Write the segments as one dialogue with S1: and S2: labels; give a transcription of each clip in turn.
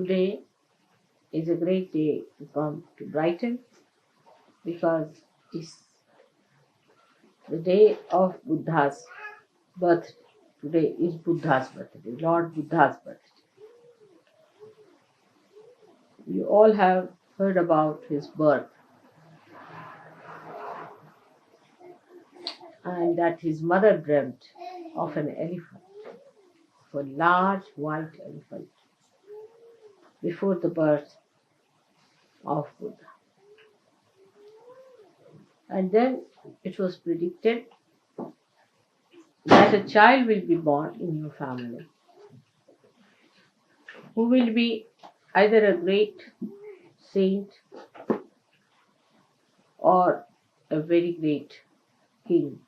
S1: today is a great day to come to Brighton because it's the day of Buddha's birthday. Today is Buddha's birthday, Lord Buddha's birthday. You all have heard about his birth and that his mother dreamt of an elephant, of a large white elephant, before the birth of Buddha. And then it was predicted that a child will be born in your family who will be either a great saint or a very great king,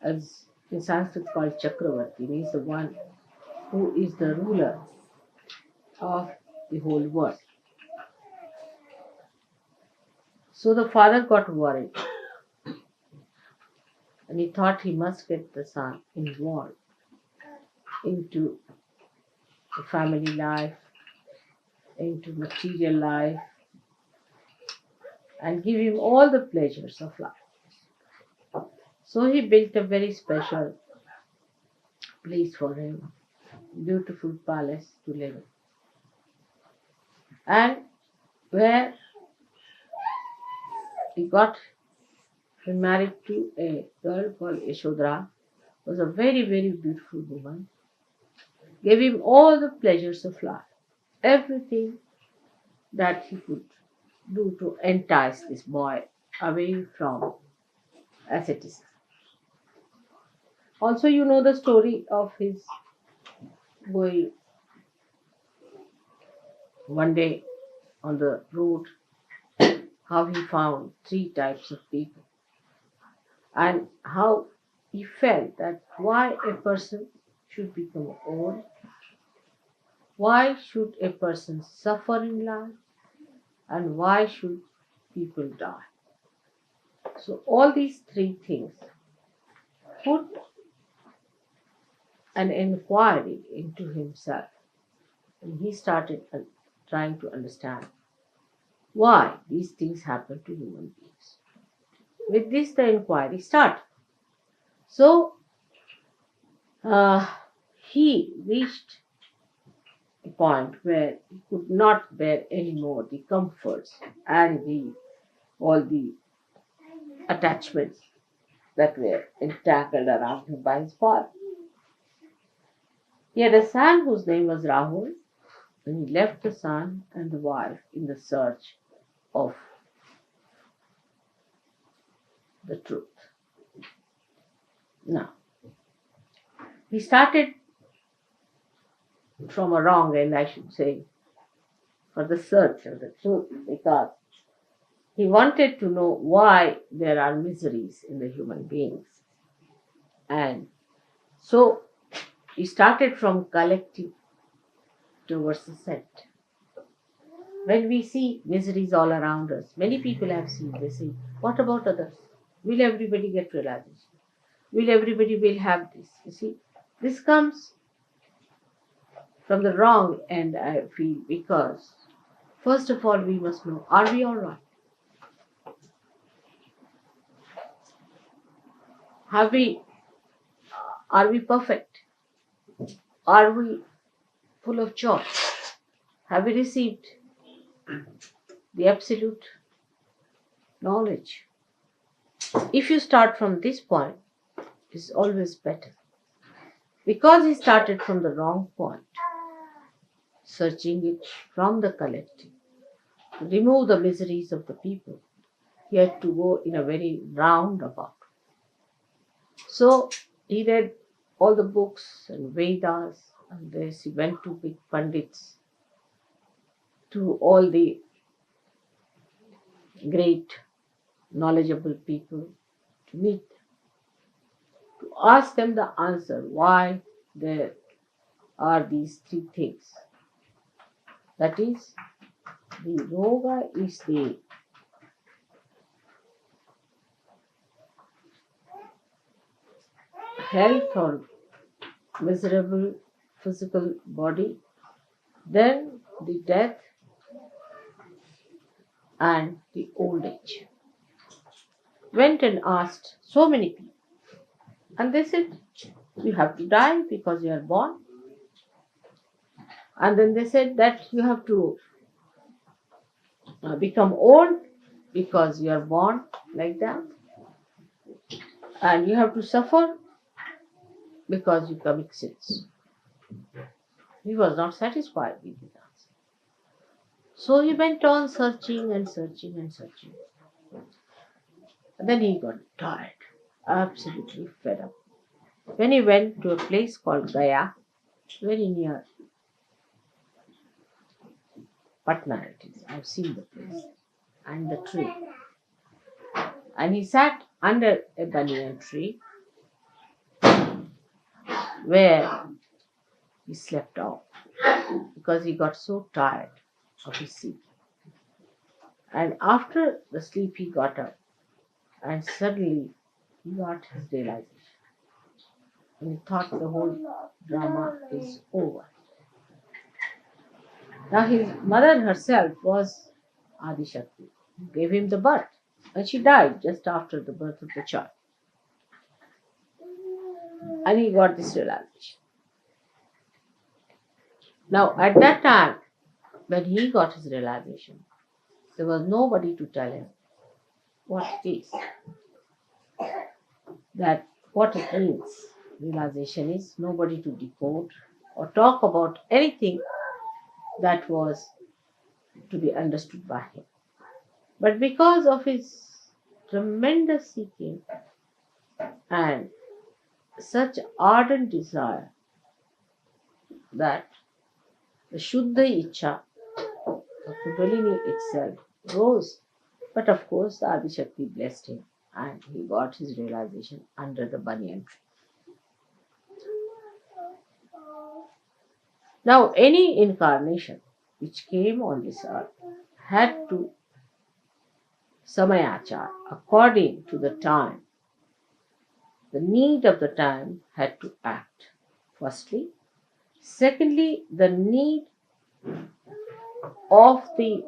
S1: as in Sanskrit called Chakravarti, means the one who is the ruler of the whole world. So the father got worried and he thought he must get the son involved into the family life, into material life, and give him all the pleasures of life. So he built a very special place for him, beautiful palace to live in. And where he got married to a girl called Yashodhara, was a very, very beautiful woman, gave him all the pleasures of life, everything that he could do to entice this boy away from asceticism. Also, you know the story of his going one day on the road, how he found three types of people, and how he felt that why a person should become old, why should a person suffer in life, and why should people die. So all these three things put an inquiry into himself, and he started trying to understand why these things happen to human beings. With this, the inquiry started. So he reached a point where he could not bear any more the comforts and all the attachments that were entangled around him by his father. He had a son whose name was Rahul, and he left the son and the wife in the search of the truth. Now, he started from a wrong end, I should say, for the search of the truth, because he wanted to know why there are miseries in the human beings. And so he started from collective towards the set. When we see miseries all around us, many people have seen, they say, what about others? Will everybody get realization? Will everybody will have this? You see, this comes from the wrong end, I feel, because first of all, we must know, are we all right? Are we perfect? Are we full of joy? Have we received the absolute knowledge? If you start from this point, it's always better. Because he started from the wrong point, searching it from the collective, to remove the miseries of the people, he had to go in a very roundabout. So he read all the books and Vedas, and this he went to big pandits, to all the great knowledgeable people, to meet them, to ask them the answer why there are these three things. That is, the yoga is the health or miserable physical body then the death, and the old age. Went and asked so many people, and they said, you have to die because you are born. And then they said that you have to become old because you are born like that. And you have to suffer because you commit sins. He was not satisfied with his answer. So he went on searching and searching and searching. And then he got tired, absolutely fed up. When he went to a place called Gaya, very near Patna it is. I've seen the place and the tree. And he sat under a banyan tree where he slept off because he got so tired of his sleep. And after the sleep, he got up and suddenly he got his realization. And he thought the whole drama is over. Now his mother herself was Adi Shakti, who gave him the birth. And she died just after the birth of the child. And he got this realization. Now at that time, when he got his realization, there was nobody to tell him what it is, that what it means. Realization is nobody to decode or talk about anything that was to be understood by him. But because of his tremendous seeking and such ardent desire that the Shuddha Icha, the Kundalini itself, rose. But of course, the Adi Shakti blessed him and he got his realization under the banyan tree. Now, any incarnation which came on this earth had to samayachar, according to the time, the need of the time had to act. Firstly. Secondly, the need of the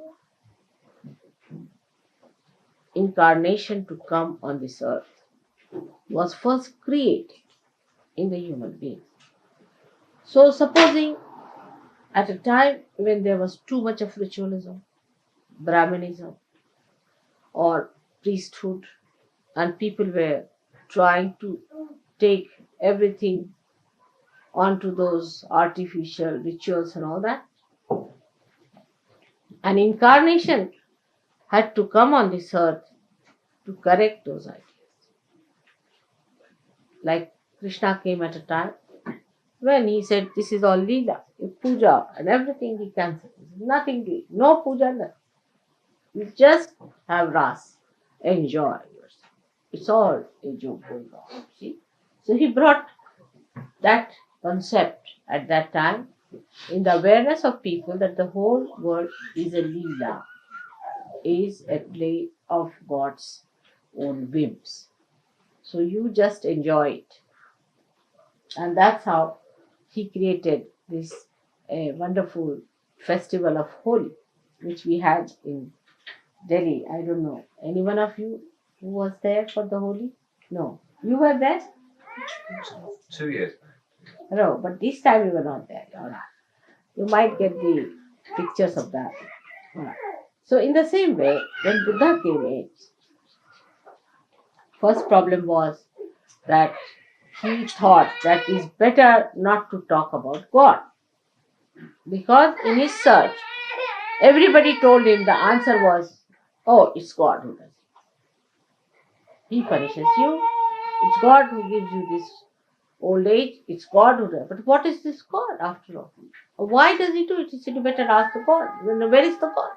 S1: incarnation to come on this earth was first created in the human being. So, supposing at a time when there was too much of ritualism, Brahmanism, or priesthood, and people were trying to take everything onto those artificial rituals and all that, an incarnation had to come on this earth to correct those ideas. Like Krishna came at a time when he said, this is all Leela, puja and everything he cancelled. Nothing to it, no puja, nothing. You just have ras, enjoy yourself. It's all a joke going on, see. So he brought that concept at that time in the awareness of people that the whole world is a Leela, is a play of God's own whims. So you just enjoy it. And that's how he created this wonderful festival of Holi, which we had in Delhi. I don't know. Any one of you who was there for the Holi? No. You were there?
S2: 2 years.
S1: No, but this time you were not there. All right. You might get the pictures of that. All right. So in the same way, when Buddha came in, first problem was that he thought that it's better not to talk about God. Because in his search, everybody told him the answer was, oh, it's God who does it. He punishes you. It's God who gives you this old age. It's God who does it. But what is this God after all? Why does he do it? He said, you better ask the God. Where is the God?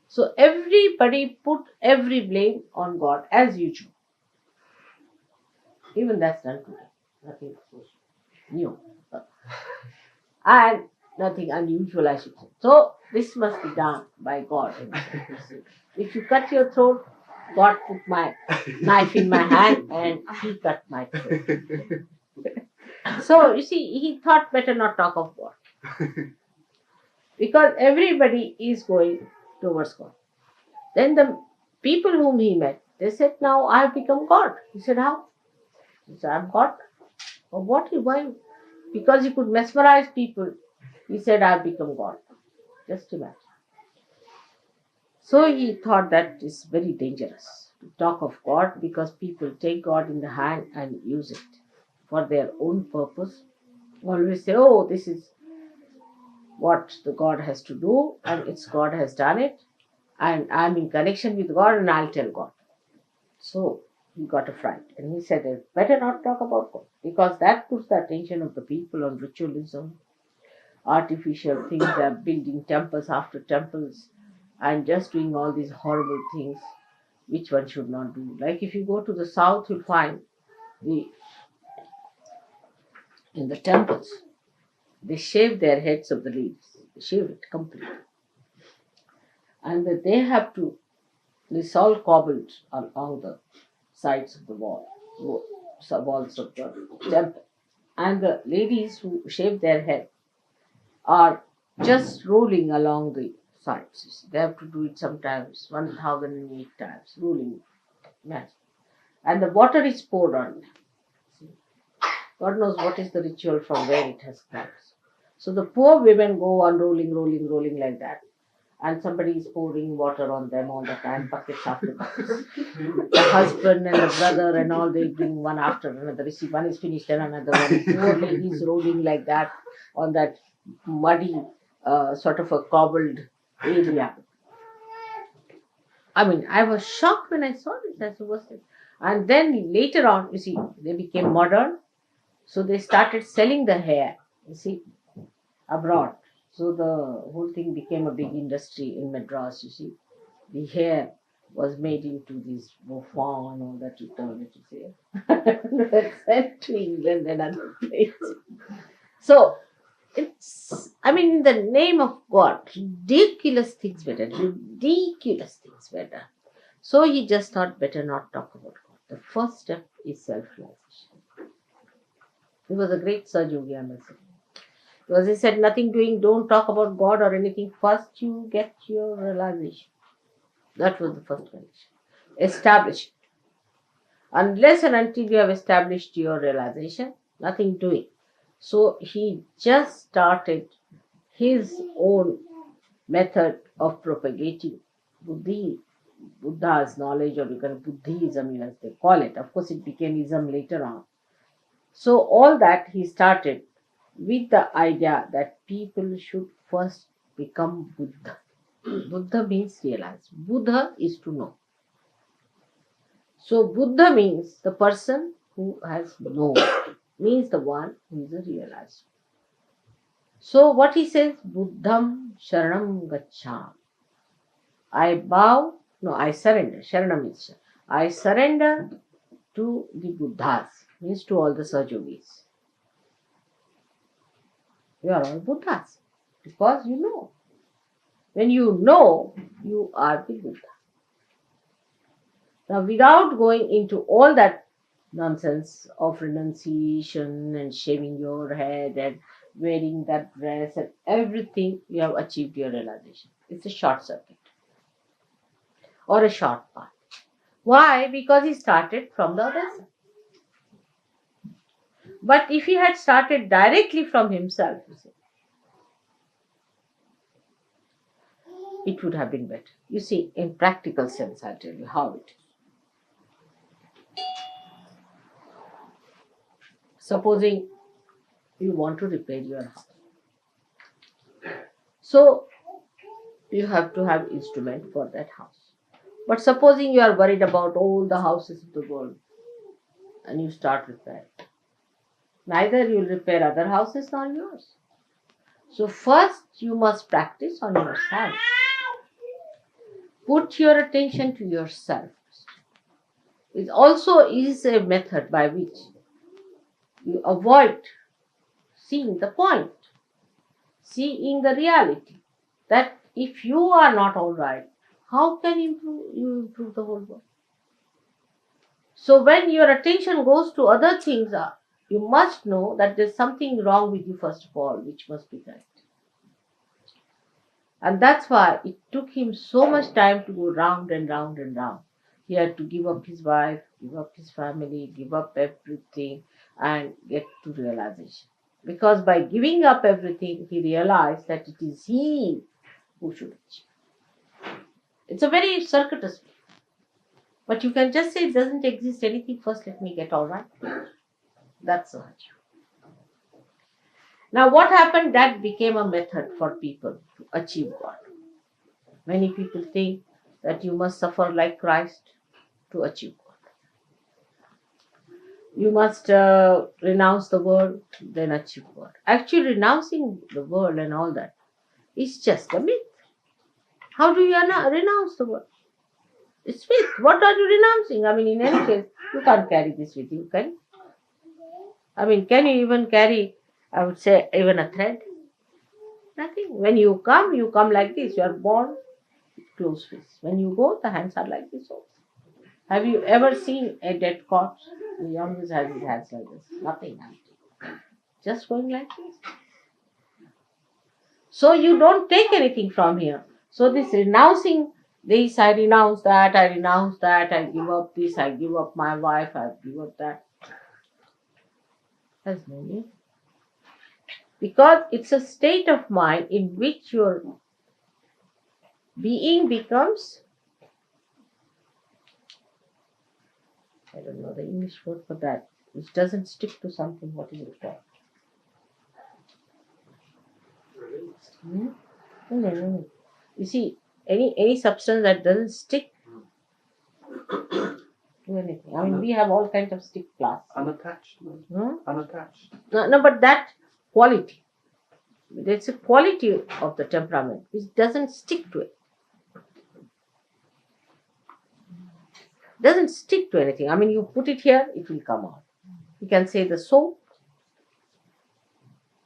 S1: So everybody put every blame on God as usual. Even that's done today. Nothing new. And nothing unusual, I should say. So this must be done by God. If you cut your throat, God put my knife in my hand and he cut my throat. So you see, he thought better not talk of God. Because everybody is going towards God. Then the people whom he met, they said, now I have become God. He said, how? He said, I'm God. Or what? Why? Because he could mesmerize people. He said, I have become God. Just imagine. So he thought that is very dangerous to talk of God, because people take God in the hand and use it for their own purpose. Always say, oh, this is what the God has to do, and it's God has done it, and I'm in connection with God, and I'll tell God. So he got a fright, and he said, better not talk about God, because that puts the attention of the people on ritualism, artificial things. They're building temples after temples and just doing all these horrible things which one should not do. Like if you go to the south, you'll find the in the temples they shave their heads of the leaves. They shave it completely. And that they have to, this all cobbled along the sides of the walls of the temple. And the ladies who shave their head are just rolling along the sides. They have to do it sometimes 1008 times, rolling. Imagine. And the water is poured on them. God knows what is the ritual from where it has come. So the poor women go on rolling like that. And somebody is pouring water on them all the time, buckets after buckets. The husband and the brother and all, they bring one after another. You see, one is finished and another one. Poor ladies rolling like that on that muddy, sort of a cobbled area. I mean, I was shocked when I saw this. I said, what's this? And then later on, you see, they became modern. So they started selling the hair, you see, abroad. So the whole thing became a big industry in Madras, you see. The hair was made into this bouffant and all that you turn it, you see. Sent to England and other places. So it's, I mean, in the name of God, ridiculous things were done. Ridiculous things were done. So he just thought, better not talk about God. The first step is self-realization. He was a great Sir Yogi, I must say. Because he said, nothing doing, don't talk about God or anything. First, you get your realization. That was the first condition. Establish it. Unless and until you have established your realization, nothing doing. So he just started his own method of propagating Buddha's knowledge, or you can Buddhism, as they call it. Of course, it became ism later on. So all that he started with the idea that people should first become Buddha. Buddha means realize. Buddha is to know. So Buddha means the person who has known, means the one who is a realizer. So what he says, Buddham Sharanam Gaccham. I surrender. Sharanam means I surrender to the Buddhas, means to all the Sajogis. You are all Buddhas because you know. When you know, you are the Buddha. Now, without going into all that nonsense of renunciation and shaving your head and wearing that dress and everything, you have achieved your realization. It's a short circuit or a short path. Why? Because he started from the other side. But if he had started directly from himself, it would have been better. You see, in practical sense, I'll tell you how it is. Supposing you want to repair your house. So, you have to have instrument for that house. But supposing you are worried about all the houses of the world and you start repairing. Neither you will repair other houses nor yours. So first you must practice on yourself. Put your attention to yourself. It also is a method by which you avoid seeing the point, seeing the reality. That if you are not all right, how can you improve the whole world? So when your attention goes to other things, you must know that there's something wrong with you first of all, which must be corrected. And that's why it took him so much time to go round and round and round. He had to give up his wife, give up his family, give up everything, and get to realization. Because by giving up everything, he realized that it is he who should achieve. It's a very circuitous way. But you can just say it doesn't exist anything. First, let me get all right. That's the virtue. Now, what happened? That became a method for people to achieve God. Many people think that you must suffer like Christ to achieve God. You must renounce the world, then achieve God. Actually, renouncing the world and all that is just a myth. How do you renounce the world? It's myth. What are you renouncing? I mean, in any case, you can't carry this with you, can you? I mean, can you even carry, I would say, even a thread? Nothing. When you come like this. You are born closed fist. When you go, the hands are like this also. Have you ever seen a dead corpse? The youngest has his hands like this. Nothing happening. Just going like this. So you don't take anything from here. So this renouncing this, I renounce that, I renounce that, I give up this, I give up my wife, I give up that. Has no meaning. Because it's a state of mind in which your being becomes, I don't know the English word for that, which doesn't stick to something. What is it called? No. You see, any substance that doesn't stick to anything. I mean, we have all kinds of stick class.
S2: Unattached. Unattached.
S1: No, but that quality. It's a quality of the temperament which doesn't stick to it. Doesn't stick to anything. I mean, you put it here, it will come out. You can say the soap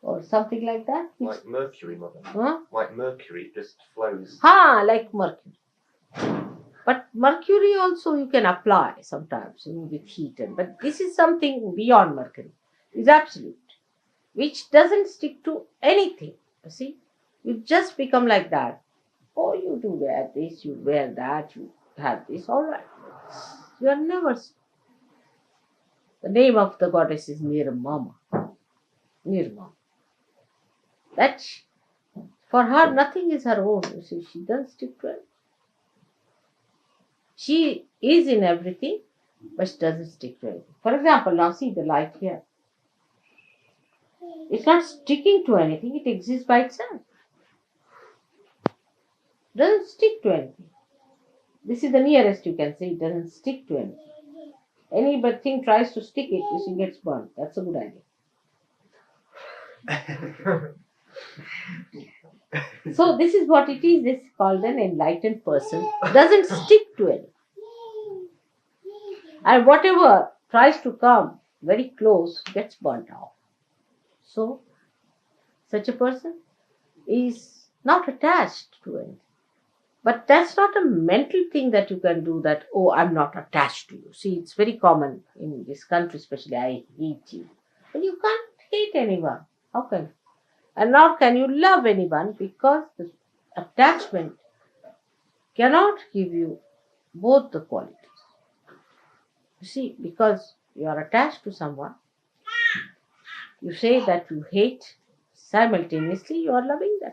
S1: or something like that.
S2: Like mercury, mother.
S1: Huh?
S2: Like mercury, it just flows.
S1: Like mercury. But mercury also you can apply sometimes with heat. But this is something beyond mercury. It's absolute. Which doesn't stick to anything. You see? You just become like that. Oh, you do wear this, you wear that, you have this, all right. You are never. The name of the goddess is Nirmama. Nirmama. That for her, nothing is her own. You see, she doesn't stick to it. She is in everything, but she doesn't stick to anything. For example, now see the light here. It's not sticking to anything, it exists by itself. Doesn't stick to anything. This is the nearest you can say. It doesn't stick to anything. Any but thing tries to stick it, you see, gets burnt. That's a good idea. So this is what it is. This is called an enlightened person. Doesn't stick to it. And whatever tries to come very close gets burnt out. So such a person is not attached to it. But that's not a mental thing that you can do that, oh, I'm not attached to you. See, it's very common in this country, especially, I hate you. But you can't hate anyone. How can you? And nor can you love anyone because the attachment cannot give you both the qualities. You see, because you are attached to someone, you say that you hate, simultaneously you are loving them.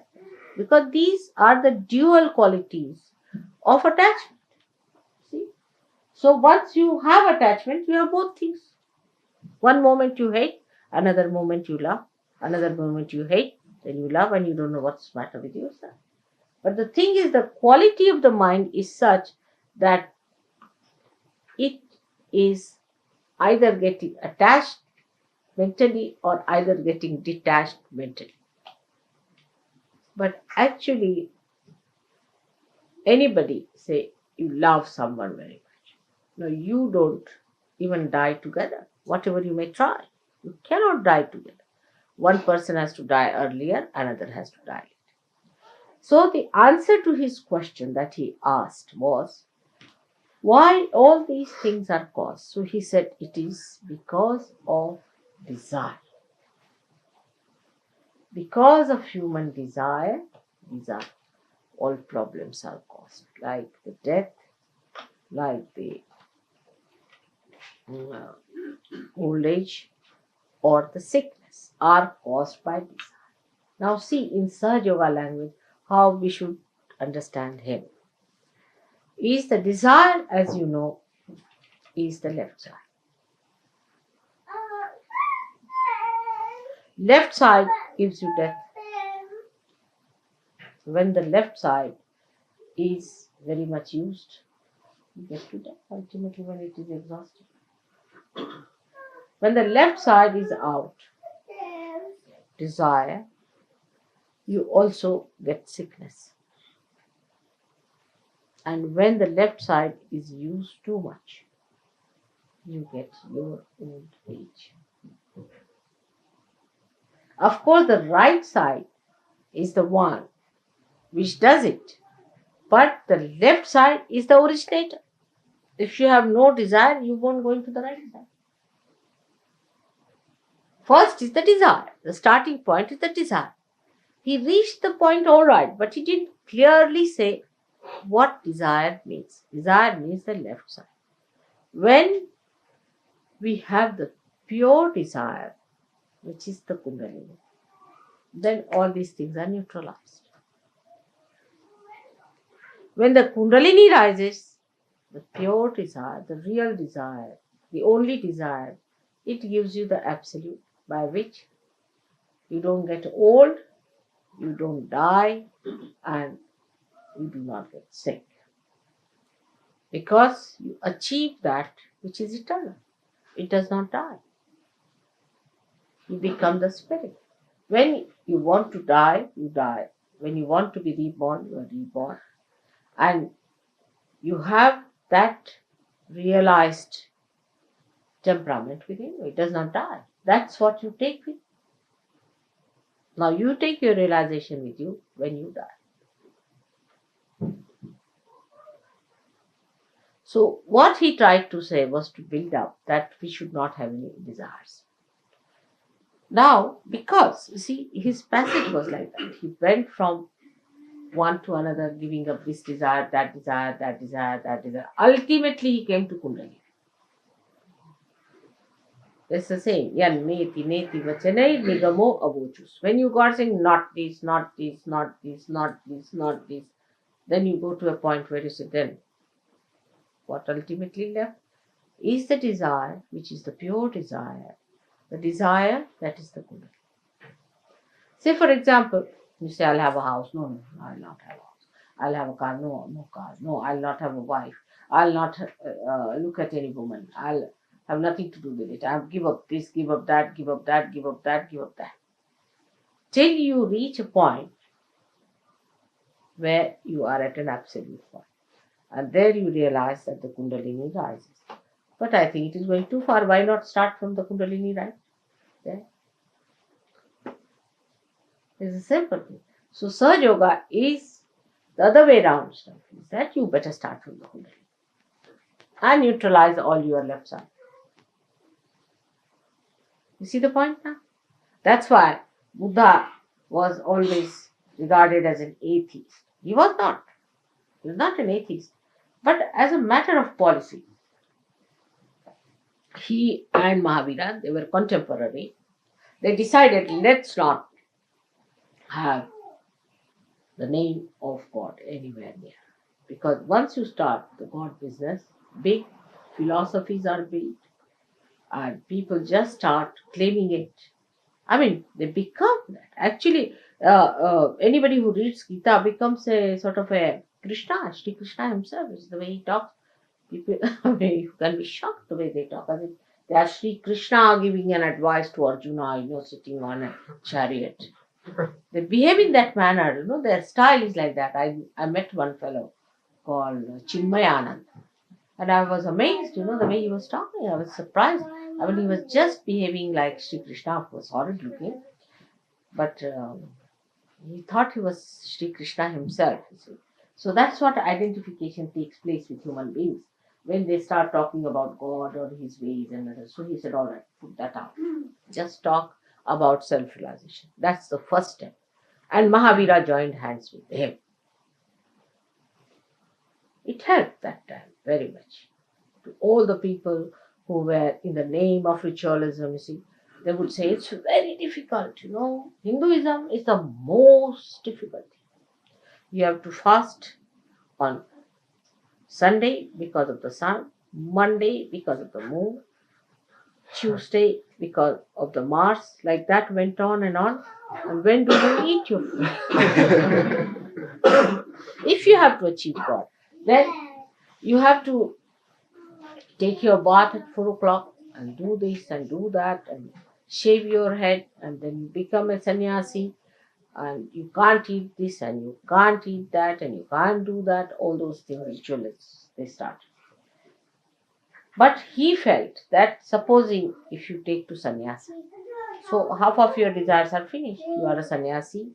S1: Because these are the dual qualities of attachment. See? So once you have attachment, you have both things. One moment you hate, another moment you love, another moment you hate, then you love and you don't know what's the matter with yourself. But the thing is, the quality of the mind is such that it is either getting attached mentally or either getting detached mentally. But actually, anybody say you love someone very much. No, you don't even die together. Whatever you may try, you cannot die together. One person has to die earlier, another has to die later. So the answer to his question that he asked was, why all these things are caused? So he said, it is because of desire. Because of human desire. all problems are caused, like the death, like the uh, old age, or the sickness are caused by desire. Now see in Sahaja Yoga language how we should understand him. Is the desire, as you know, is the left side. Left side gives you death. When the left side is very much used, you get to death ultimately when it is exhausted. When the left side is out, desire, you also get sickness. And when the left side is used too much, you get your old age. Of course, the right side is the one which does it, but the left side is the originator. If you have no desire, you won't go into the right side. First is the desire. The starting point is the desire. He reached the point all right, but he didn't clearly say what desire means. Desire means the left side. When we have the pure desire, which is the Kundalini, then all these things are neutralized. When the Kundalini rises, the pure desire, the real desire, the only desire, it gives you the absolute by which you don't get old, you don't die, and you do not get sick. Because you achieve that which is eternal. It does not die. You become the spirit. When you want to die, you die. When you want to be reborn, you are reborn. And you have that realized temperament within you. It does not die. That's what you take with you. Now you take your realization with you when you die. So what he tried to say was to build up that we should not have any desires. Now, because, you see, his passage was like that. He went from one to another, giving up this desire, that desire, that desire, that desire. Ultimately, he came to Kundalini. It's the same. Yan neti neti vachanai nigamo avochus. When you got saying not this, not this, not this, not this, not this, then you go to a point where you say, then what ultimately left is the desire, which is the pure desire. The desire that is the Kundalini. Say, for example, you say, I'll have a house. No, I'll not have a house. I'll have a car. No car. No, I'll not have a wife. I'll not look at any woman. I'll have nothing to do with it. I'll give up this, give up that, give up that, give up that, give up that. Till you reach a point where you are at an absolute point. And there you realize that the Kundalini rises. But I think it is going too far. Why not start from the Kundalini right there? It's a simple thing. So Sahaja Yoga is the other way around stuff. Is that you better start from the Kundalini and neutralize all your left side. You see the point now? That's why Budha was always regarded as an atheist. He was not. He was not an atheist. But as a matter of policy, he and Mahavira, they were contemporary. They decided, let's not have the name of God anywhere near. Because once you start the God business, big philosophies are built and people just start claiming it. I mean, they become that. Actually, anybody who reads Gita becomes a sort of a Krishna. Shri Krishna himself is the way he talks. People, you can be shocked the way they talk. As if they are Shri Krishna giving an advice to Arjuna, sitting on a chariot. They behave in that manner, their style is like that. I met one fellow called Chinmayanand. And I was amazed, the way he was talking. I was surprised. I mean, he was just behaving like Sri Krishna, of course, horrid looking. But he thought he was Sri Krishna himself, you see. So that's what identification takes place with human beings. When they start talking about God or his ways and others. So he said, all right, put that out. Just talk about self-realization. That's the first step. And Mahavira joined hands with him. It helped that time very much to all the people who were in the name of ritualism. You see, they would say it's very difficult. Hinduism is the most difficult thing. You have to fast on Sunday because of the sun, Monday because of the moon, Tuesday because of the Mars. Like that went on and on. And when do you eat your food? If you have to achieve God, then you have to take your bath at 4 o'clock and do this and do that and shave your head, and then you become a sannyasi, and you can't eat this and you can't eat that and you can't do that. All those things, ritualists, they start. But he felt that supposing if you take to sannyasa, so half of your desires are finished. You are a sannyasi,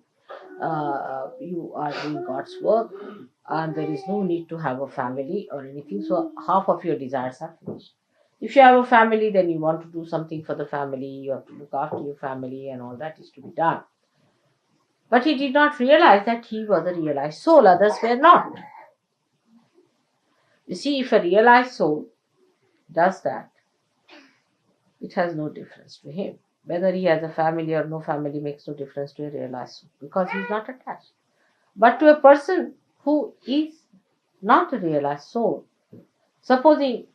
S1: you are doing God's work, and there is no need to have a family or anything. So half of your desires are finished. If you have a family, then you want to do something for the family, you have to look after your family, and all that is to be done. But he did not realize that he was a realized soul, others were not. You see, if a realized soul does that, it has no difference to him. Whether he has a family or no family makes no difference to a realized soul, because he is not attached. But to a person who is not a realized soul, supposing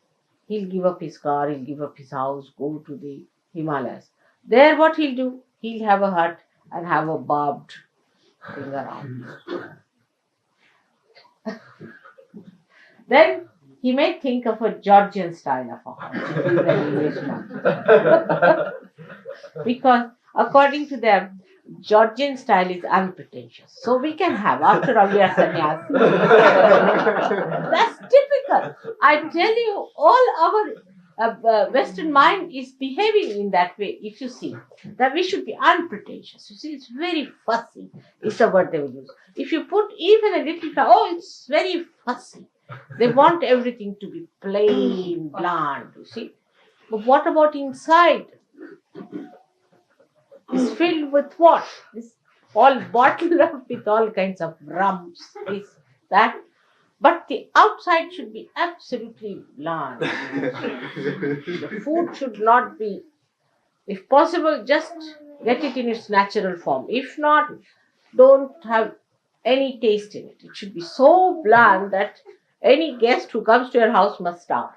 S1: he'll give up his car, he'll give up his house, go to the Himalayas. There what he'll do? He'll have a hut and have a barbed thing around. Then he may think of a Georgian style of a hut. Because according to them, Georgian style is unpretentious. So we can have, after all, we are sannyasi. That's typical. I tell you, all our Western mind is behaving in that way. If you see that we should be unpretentious. You see, it's very fussy. It's the word they will use. If you put even a little, it's very fussy. They want everything to be plain, bland. You see, but what about inside? Is filled with what? This all bottled up with all kinds of rums, this, that. But the outside should be absolutely bland. The food should not be, if possible, just get it in its natural form. If not, don't have any taste in it. It should be so bland that any guest who comes to your house must starve.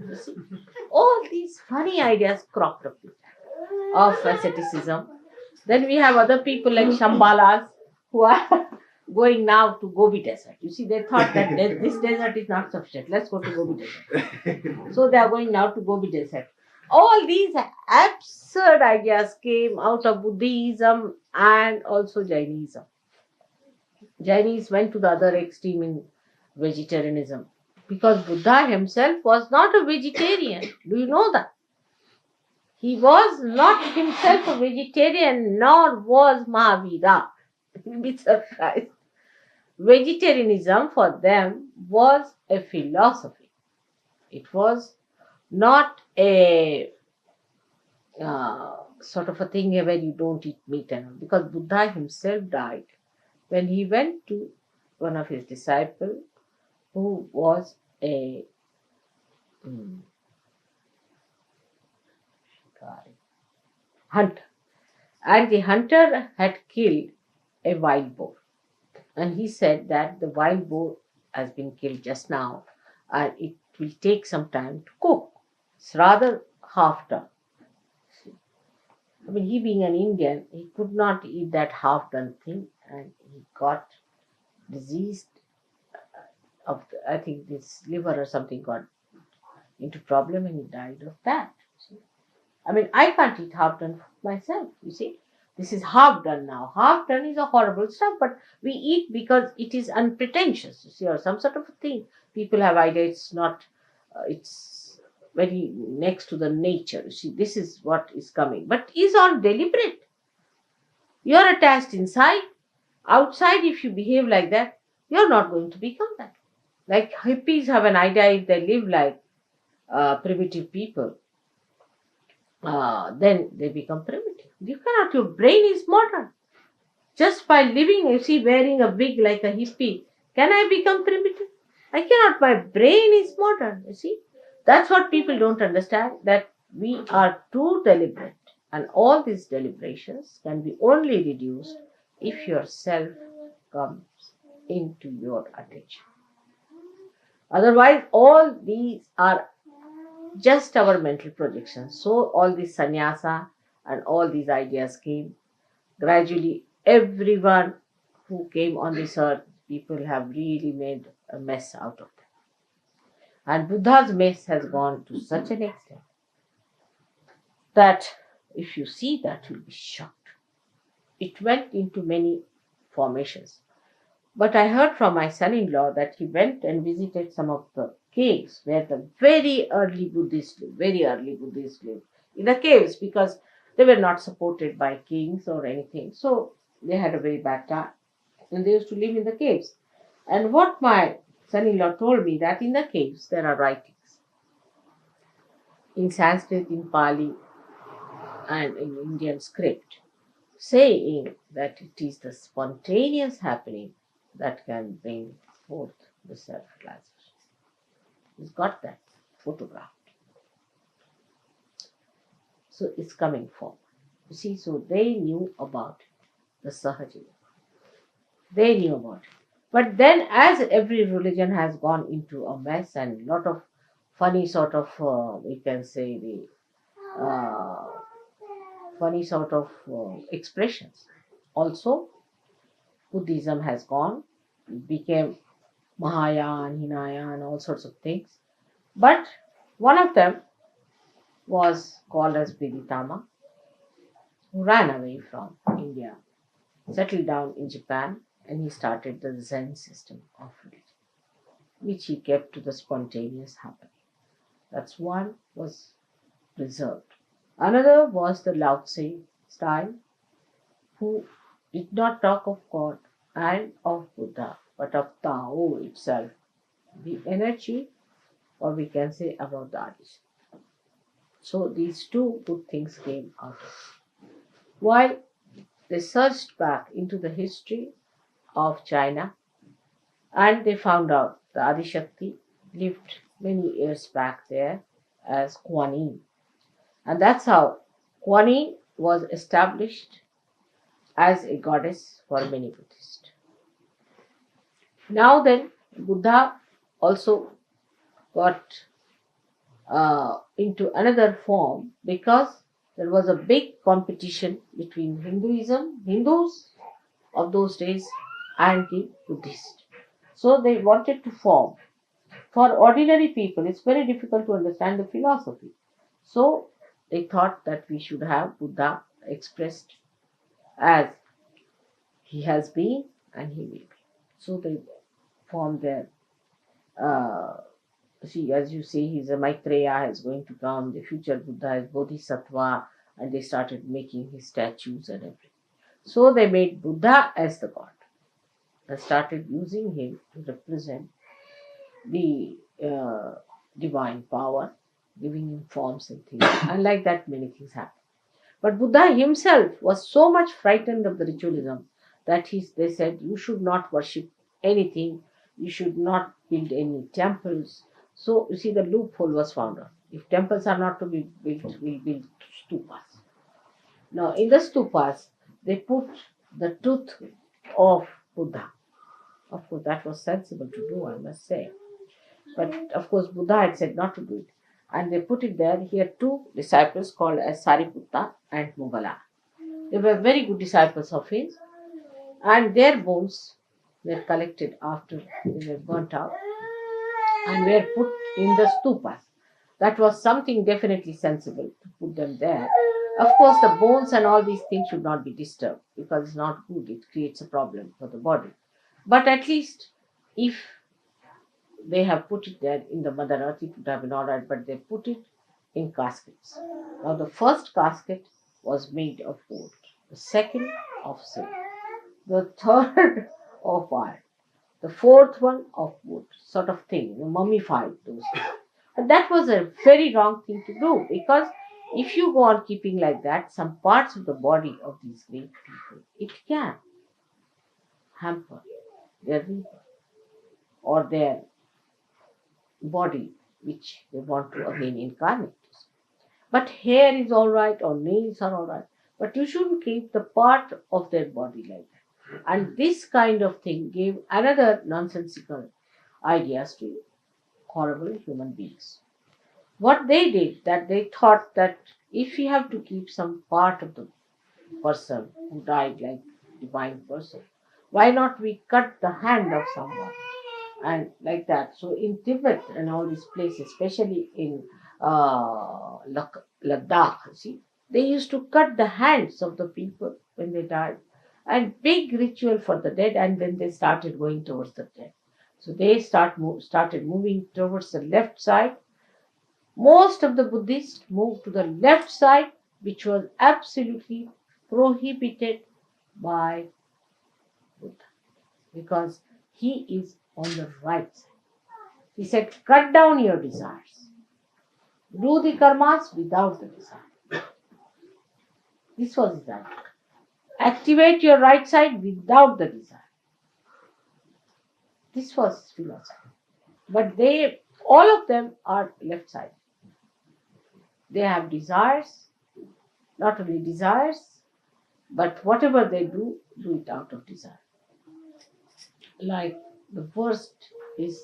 S1: You see, all these funny ideas cropped up of asceticism. Then we have other people like Shambhalas who are going now to Gobi Desert. You see, they thought that this desert is not sufficient. Let's go to Gobi Desert. So they are going now to Gobi Desert. All these absurd ideas came out of Buddhism and also Jainism. Jainis went to the other extreme in vegetarianism, because Buddha himself was not a vegetarian. Do you know that? He was not himself a vegetarian, nor was Mahavira. You'll be surprised. Vegetarianism for them was a philosophy. It was not a sort of a thing where you don't eat meat and all. Because Buddha himself died when he went to one of his disciples who was a hunter. And the hunter had killed a wild boar. And he said that the wild boar has been killed just now and it will take some time to cook. It's rather half done. I mean, he being an Indian, he could not eat that half done thing, and he got diseased I think this liver or something got into problem and he died of that. See? I mean, I can't eat half done myself, you see. This is half done now. Half done is a horrible stuff, but we eat because it is unpretentious, you see, or some sort of a thing. People have idea it's not, it's very next to the nature. You see, this is what is coming, but is all deliberate. You are attached inside. Outside, if you behave like that, you are not going to become that. Like hippies have an idea, if they live like primitive people, then they become primitive. You cannot, your brain is modern. Just by living, you see, wearing a wig like a hippie, can I become primitive? I cannot, my brain is modern, you see. That's what people don't understand, that we are too deliberate. And all these deliberations can be only reduced if yourself comes into your attention. Otherwise, all these are just our mental projections. So, all this sannyasa and all these ideas came gradually. Everyone who came on this earth, people have really made a mess out of them. And Buddha's mess has gone to such an extent that if you see that, you'll be shocked. It went into many formations. But I heard from my son-in-law that he went and visited some of the caves where the very early Buddhists lived in the caves, because they were not supported by kings or anything. So they had a very bad time. And they used to live in the caves. And what my son-in-law told me, that in the caves there are writings in Sanskrit, in Pali, and in Indian script, saying that it is the spontaneous happening that can bring forth the self-realization. He's got that photographed. So it's coming forward. You see, so they knew about the Sahaja. They knew about it. But then, as every religion has gone into a mess and a lot of funny sort of, we can say, the funny sort of expressions. Also, Buddhism has gone, became Mahayana, Hinayana, all sorts of things. But one of them was called as Viditama, who ran away from India, settled down in Japan, and he started the Zen system of religion, which he kept to the spontaneous happening. That's one was preserved. Another was the Lao Tse style, who did not talk of God and of Buddha, but of Tao itself, the energy, or we can say about the Adi. So these two good things came out of it. While they searched back into the history of China, and they found out the Adi Shakti lived many years back there as Kuan Yin. And that's how Kuan Yin was established as a goddess for many Buddhists. Now then, Buddha also got into another form, because there was a big competition between Hindus of those days, and the Buddhists. So they wanted to form. For ordinary people, it's very difficult to understand the philosophy. So they thought that we should have Buddha expressed as he has been and he will be. So they formed their, see, as you say, he's a Maitreya is going to come, the future Buddha is Bodhisattva, and they started making his statues and everything. So they made Buddha as the god and started using him to represent the divine power, giving him forms and things. And like that, many things happened. But Buddha himself was so much frightened of the ritualism that they said, you should not worship anything, you should not build any temples. So, you see, the loophole was found out. If temples are not to be built, we build stupas. Now, in the stupas, they put the tooth of Buddha. Of course, that was sensible to do, I must say. But of course, Buddha had said not to do it. And they put it there. He had two disciples called as Sariputta and Mogala. They were very good disciples of his. And their bones were collected after they were burnt out and were put in the stupas. That was something definitely sensible to put them there. Of course, the bones and all these things should not be disturbed, because it's not good. It creates a problem for the body. But at least if they have put it there in the Mother Earth, it would have been all right, but they put it in caskets. Now, the first casket was made of wood, the second of silk, the third of iron, the fourth one of wood, sort of thing, mummified those things. But that was a very wrong thing to do, because if you go on keeping like that, some parts of the body of these great people, it can hamper their rebirth or their body which they want to again incarnate. But hair is all right or nails are all right. But you shouldn't keep the part of their body like that. And this kind of thing gave another nonsensical ideas to horrible human beings. What they did, that they thought that if we have to keep some part of the person who died like divine person, why not we cut the hand of someone and like that. So in Tibet and all these places, especially in Ladakh, see, they used to cut the hands of the people when they died, and big ritual for the dead, and then they started going towards the dead. So they started moving towards the left side. Most of the Buddhists moved to the left side, which was absolutely prohibited by Buddha, because he is on the right side. He said, cut down your desires. Do the karmas without the desire. This was his idea. Activate your right side without the desire. This was his philosophy. But all of them are left side. They have desires, not only desires, but whatever they do it out of desire. Like the worst is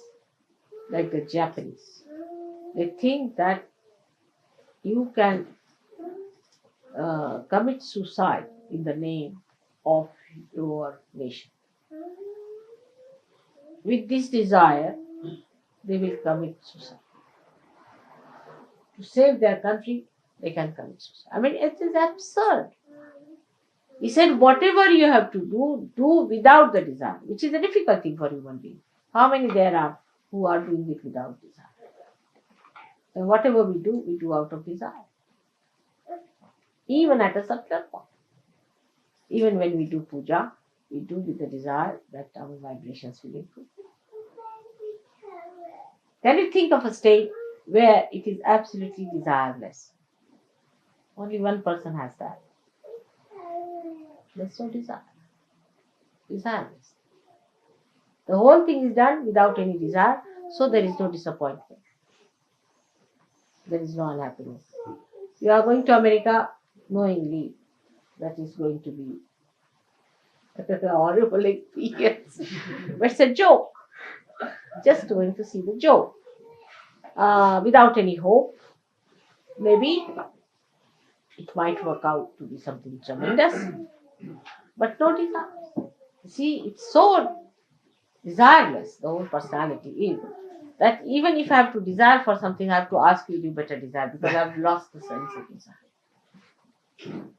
S1: like the Japanese. They think that you can commit suicide in the name of your nation. With this desire, they will commit suicide. To save their country, they can commit suicide. I mean, it is absurd. He said, whatever you have to do without the desire, which is a difficult thing for human beings. How many there are who are doing it without desire? And whatever we do out of desire. Even at a subtler form. Even when we do puja, we do with the desire that our vibrations will improve. Can you think of a state where it is absolutely desireless? Only one person has that. There's no desire. Desireless. The whole thing is done without any desire, so there is no disappointment. There is no unhappiness. You are going to America knowingly that is going to be a horrible experience. But it's a joke. Just going to see the joke. Without any hope. Maybe it might work out to be something tremendous. But no desire. See, it's so desireless, the whole personality is, that even if I have to desire for something, I have to ask you, you better desire, because I've lost the sense of desire.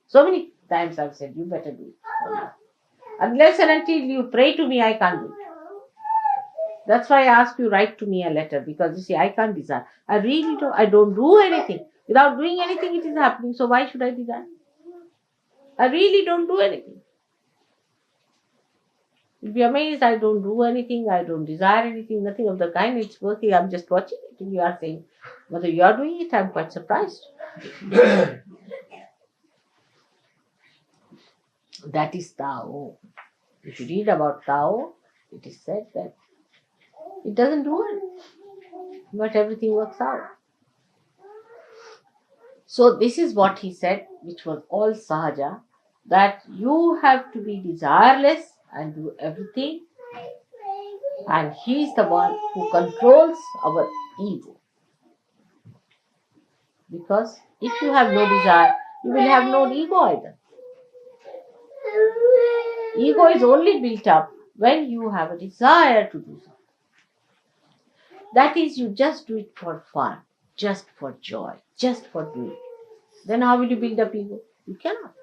S1: So many times I've said, you better do it. Unless and until you pray to me, I can't do it. That's why I ask you, write to me a letter, because you see, I can't desire. I don't do anything. Without doing anything, it is happening. So why should I desire? I really don't do anything. You'll be amazed, I don't do anything, I don't desire anything, nothing of the kind. It's working, I'm just watching it. And you are saying, whether you are doing it, I'm quite surprised. That is Tao. If you read about Tao, it is said that it doesn't do it, but everything works out. So this is what he said, which was all Sahaja, that you have to be desireless and do everything, and he is the one who controls our ego. Because if you have no desire, you will have no ego either. Ego is only built up when you have a desire to do something. That is, you just do it for fun, just for joy, just for doing. Then how will you build up ego? You cannot.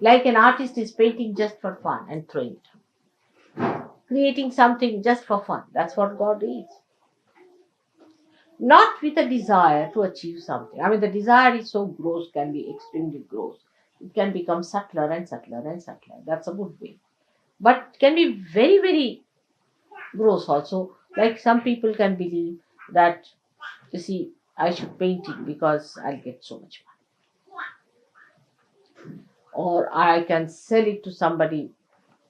S1: Like an artist is painting just for fun and throwing it. Creating something just for fun. That's what God is. Not with a desire to achieve something. I mean, the desire is so gross, can be extremely gross. It can become subtler and subtler and subtler. That's a good way. But it can be very, very gross also. Like some people can believe that, you see, I should paint it because I'll get so much money. Or I can sell it to somebody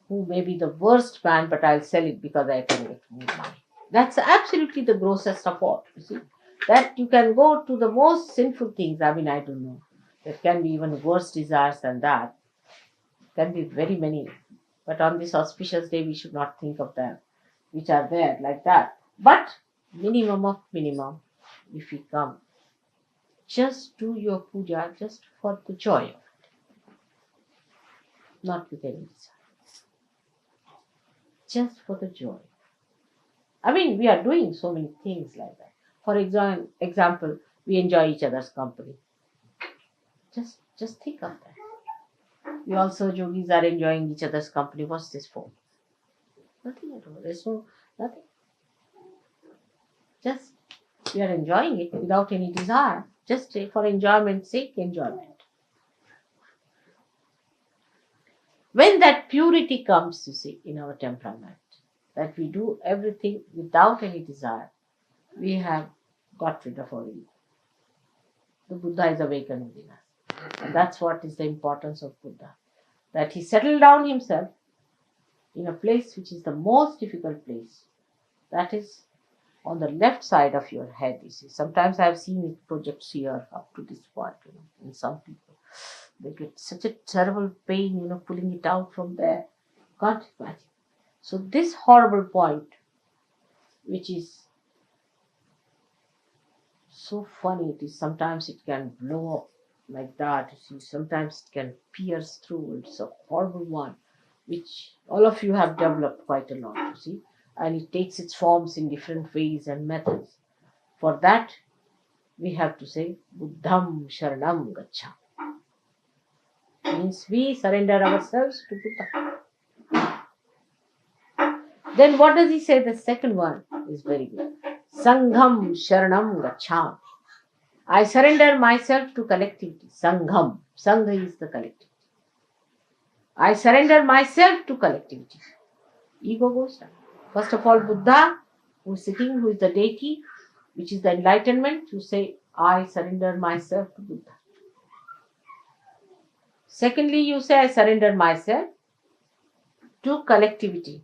S1: who may be the worst man, but I'll sell it because I can get more money. That's absolutely the grossest of all. You see, that you can go to the most sinful things. I mean, I don't know. There can be even worse desires than that. Can be very many. But on this auspicious day, we should not think of them, which are there like that. But minimum of minimum, if we come, just do your puja just for the joy of it, not with any desire. Just for the joy. I mean, we are doing so many things like that. For example, we enjoy each other's company. Just think of that. We also, yogis, are enjoying each other's company. What's this for? Nothing at all. There's no nothing. Just we are enjoying it without any desire. Just for enjoyment's sake, enjoyment. When that purity comes, you see, in our temperament, that we do everything without any desire, we have got rid of our ego. The Buddha is awakened within us. And that's what is the importance of Buddha. That he settled down himself in a place which is the most difficult place. That is on the left side of your head, you see. Sometimes I have seen it projects here up to this point, in some people. They get such a terrible pain, pulling it out from there. Can't imagine. So this horrible point, which is so funny, it is sometimes it can blow up like that. You see, sometimes it can pierce through. It's a horrible one, which all of you have developed quite a lot, you see. And it takes its forms in different ways and methods. For that, we have to say, Buddham Sharanam Gacchami. Means we surrender ourselves to Buddha. Then what does he say? The second one is very good. Sangham Sharanam Gacchami. I surrender myself to collectivity. Sangham. Sangha is the collectivity. I surrender myself to collectivity. Ego goes down. First of all, Buddha, who is sitting, who is the deity, which is the enlightenment, you say, I surrender myself to Buddha. Secondly, you say, I surrender myself to collectivity.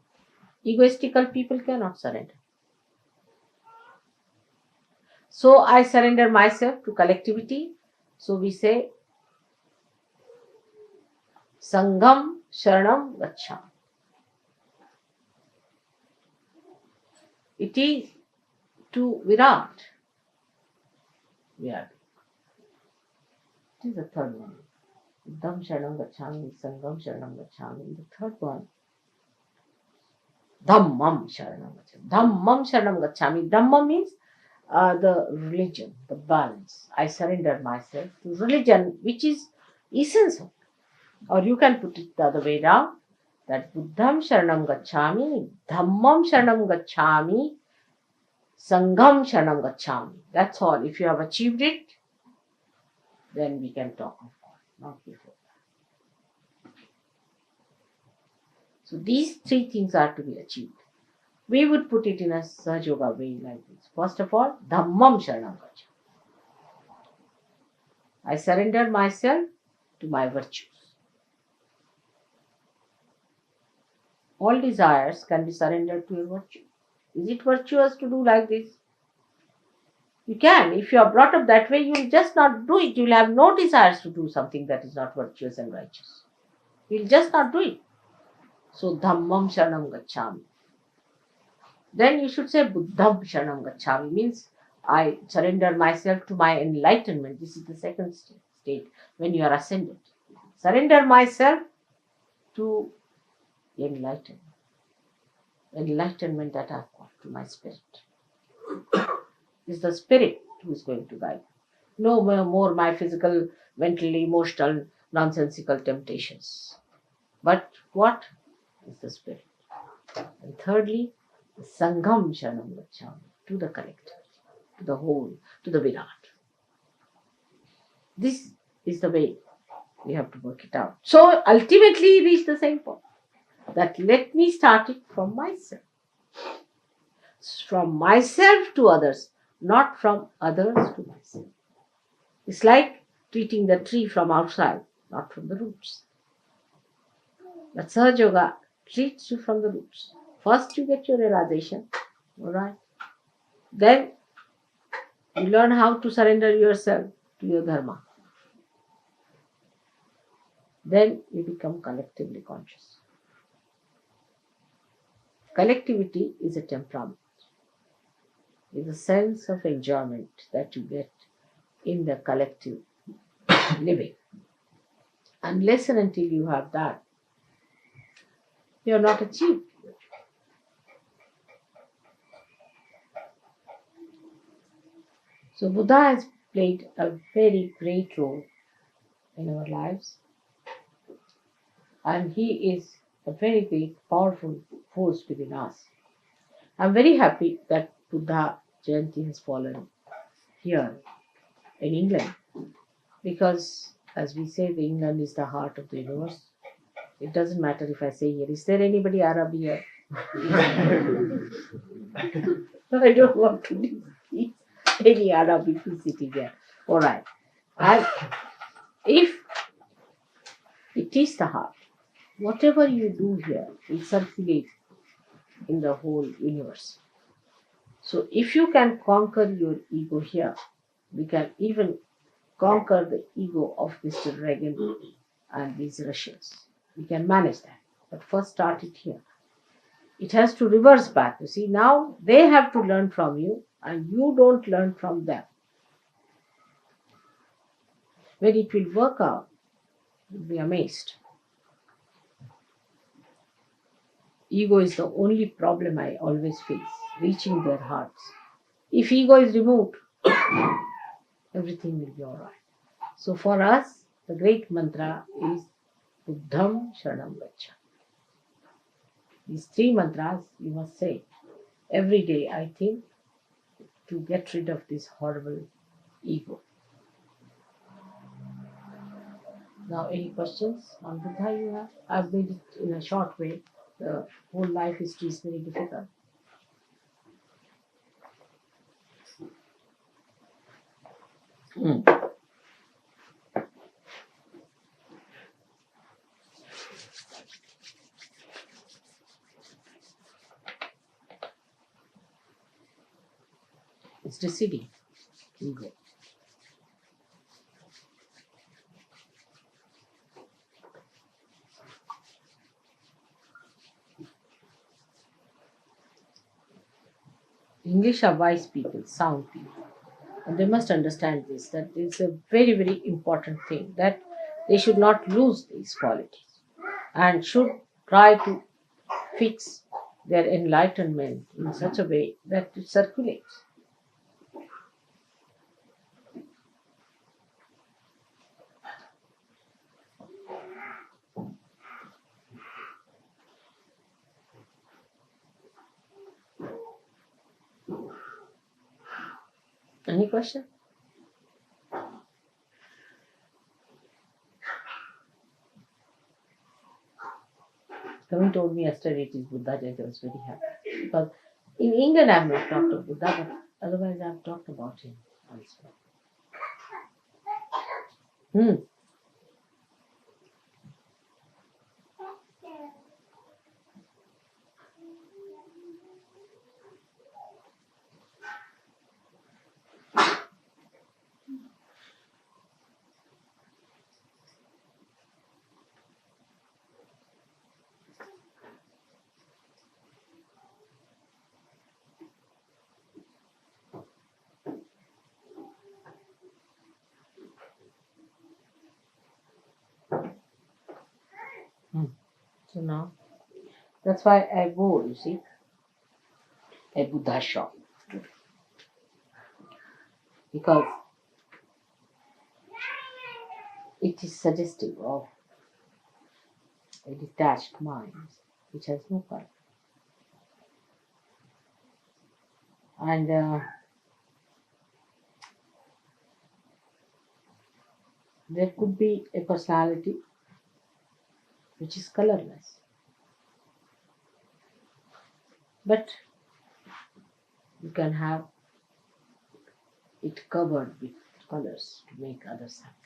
S1: Egoistical people cannot surrender. So, I surrender myself to collectivity. So, we say, Sangham Sharanam Gacchami. It is to Virat. It is the third one. Buddham Sharanam Gacchami, Sangham Sharanam Gacchami. The third one, Dhammam Sharanam Gacchami. Dhammam Sharanam Gacchami. Dhamma means the religion, the balance. I surrender myself to religion, which is essence of it. Or you can put it the other way down, that Buddham Sharanam Gacchami, Dhammam Sharanam Gacchami, Sangham Sharanam Gacchami. That's all. If you have achieved it, then we can talk of God, not before that. So these three things are to be achieved. We would put it in a Sahaja Yoga way like this. First of all, Dhammam Sharanam Gacchami. I surrender myself to my virtues. All desires can be surrendered to your virtue. Is it virtuous to do like this? You can. If you are brought up that way, you will just not do it. You will have no desires to do something that is not virtuous and righteous. You will just not do it. So, Dhammam Sharanam Gacchami. Then you should say Buddham Sharanam Gacchami. Means I surrender myself to my enlightenment. This is the second state when you are ascended. Surrender myself to enlightenment. Enlightenment that I have got to my spirit. Is the spirit who is going to guide. No more my physical, mental, emotional, nonsensical temptations. But what is the spirit? And thirdly, the Sangham Sharanam Gacchami, to the collective, to the whole, to the Virat. This is the way we have to work it out. So ultimately reach the same point. That let me start it from myself. From myself to others, not from others to myself. It's like treating the tree from outside, not from the roots. But Sahaja Yoga treats you from the roots. First you get your realization, Alright? Then you learn how to surrender yourself to your dharma. Then you become collectively conscious. Collectivity is a temperament. It's a sense of enjoyment that you get in the collective living. Unless and until you have that, you are not achieved. So Buddha has played a very great role in our lives, and he is a very great, powerful force within us. I'm very happy that Buddha Jayanti has fallen here in England, because, as we say, the England is the heart of the universe. It doesn't matter if I say here, is there anybody Arab here? I don't want to be any Arab if he's sitting here. All right. And if it is the heart, whatever you do here will circulate in the whole universe. So if you can conquer your ego here, we can even conquer the ego of Mr. Reagan and these Russians. We can manage that. But first start it here. It has to reverse back. You see, now they have to learn from you and you don't learn from them. When it will work out, you'll be amazed. Ego is the only problem I always face, reaching their hearts. If ego is removed, everything will be all right. So for us, the great mantra is Buddham Sharanam Gacchami. These three mantras you must say every day, I think, to get rid of this horrible ego. Now, any questions on Buddha you have? I've made it in a short way. The whole life history is very difficult. It's receding, ego. English are wise people, sound people. And they must understand this, that it's a very, very important thing, that they should not lose these qualities and should try to fix their enlightenment in such a way that it circulates. Any question? Kavin told me yesterday it is Buddha Jayanti. I was very happy. Because in England I have not talked of Buddha, but otherwise I have talked about him elsewhere. So now, that's why I wore, you see, a Buddha shawl. Because it is suggestive of a detached mind which has no color. And there could be a personality which is colorless. But you can have it covered with colors to make others happy.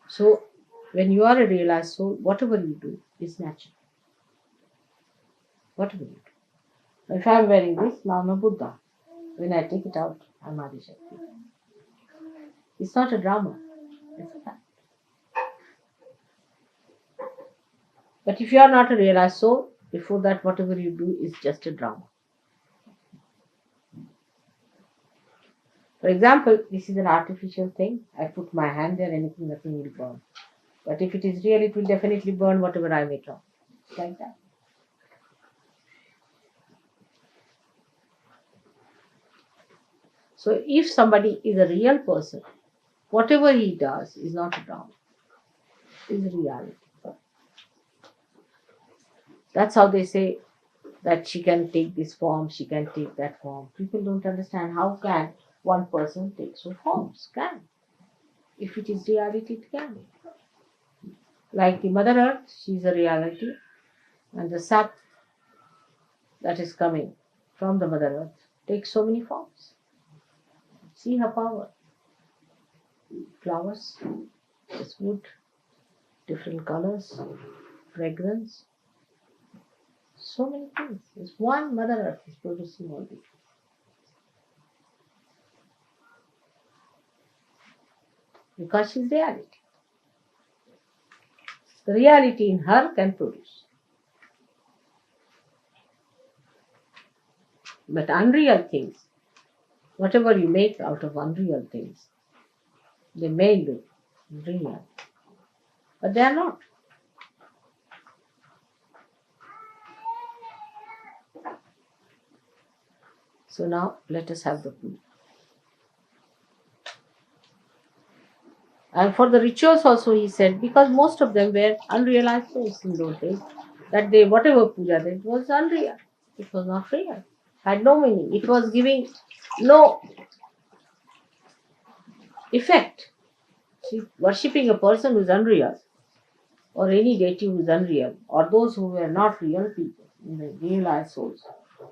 S1: So, when you are a realized soul, whatever you do is natural. Whatever you do. If I am wearing this, now I'm a Buddha. When I take it out, I'm Adi Shakti. It's not a drama. It's a fact. But if you are not a realized soul, before that, whatever you do is just a drama. For example, this is an artificial thing. I put my hand there, anything, nothing will burn. But if it is real, it will definitely burn whatever I make on. It's like that. So if somebody is a real person, whatever he does is not a drama. Is a reality. That's how they say that she can take this form, she can take that form. People don't understand how can one person take so forms. Can. If it is reality, it can. Like the Mother Earth, she is a reality, and the sap that is coming from the Mother Earth takes so many forms. See her power. Flowers, this wood, different colors, fragrance, so many things. It's one Mother Earth is producing all this. Because she's reality. The reality in her can produce. But unreal things, whatever you make out of unreal things, they may look real, but they are not. So now let us have the puja. And for the rituals also he said, because most of them were unrealized souls in those days, that they whatever puja did was unreal. It was not real. Had no meaning. It was giving no effect. See, worshipping a person who is unreal, or any deity who is unreal, or those who were not real people, the realized souls.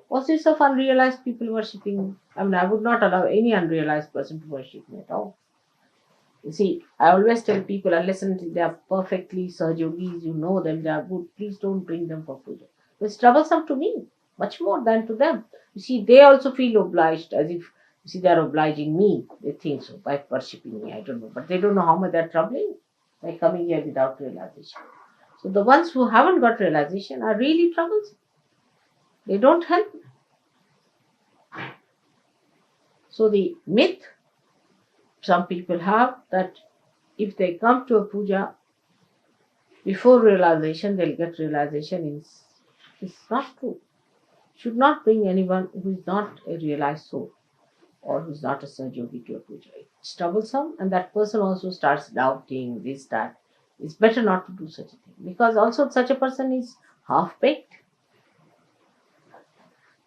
S1: What's this of unrealized people worshipping? I mean, I would not allow any unrealized person to worship me at all. You see, I always tell people, unless until they are perfectly Sahajogis, you know them, they are good, please don't bring them for puja. It's troublesome to me, much more than to them. You see, they also feel obliged, as if, you see, they are obliging me. They think so, by worshipping me, I don't know. But they don't know how much they are troubling by coming here without realization. So the ones who haven't got realization are really troublesome. They don't help. So the myth some people have that if they come to a puja before realization, they'll get realization. It's not true. Should not bring anyone who is not a realized soul or who is not a Sahajogi to a puja. It's troublesome, and that person also starts doubting this, that. It's better not to do such a thing, because also such a person is half-baked.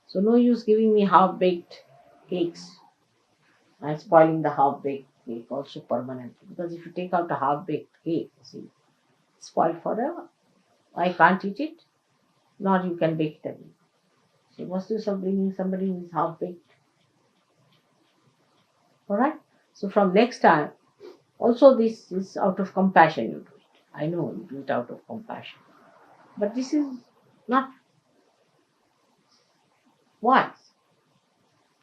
S1: So no use giving me half-baked cakes and spoiling the half-baked cake also permanently. Because if you take out a half-baked cake, see, it's spoiled forever. I can't eat it, nor you can bake it again. So what's the use of bringing somebody who is half-baked? Alright? So from next time, also this is out of compassion you do it. I know you do it out of compassion. But this is not wise.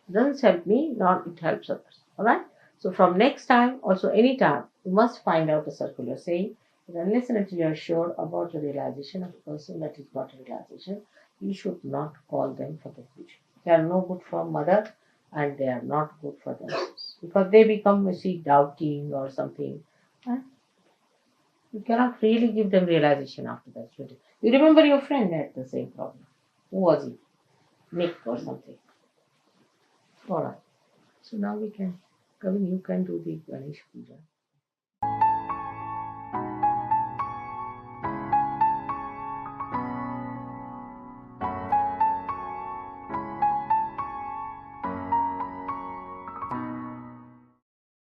S1: It doesn't help me, nor it helps others. Alright? So from next time, also any time, you must find out a circular saying that unless and until you are sure about the realization of a person that is got a realization, you should not call them for the puja. They are no good for mother and they are not good for themselves. Because they become, you see, doubting or something. And you cannot really give them realization after that. You remember your friend had the same problem. Who was he? Nick or something. Alright. So now we can, Kavin, you can do the Ganesh Puja.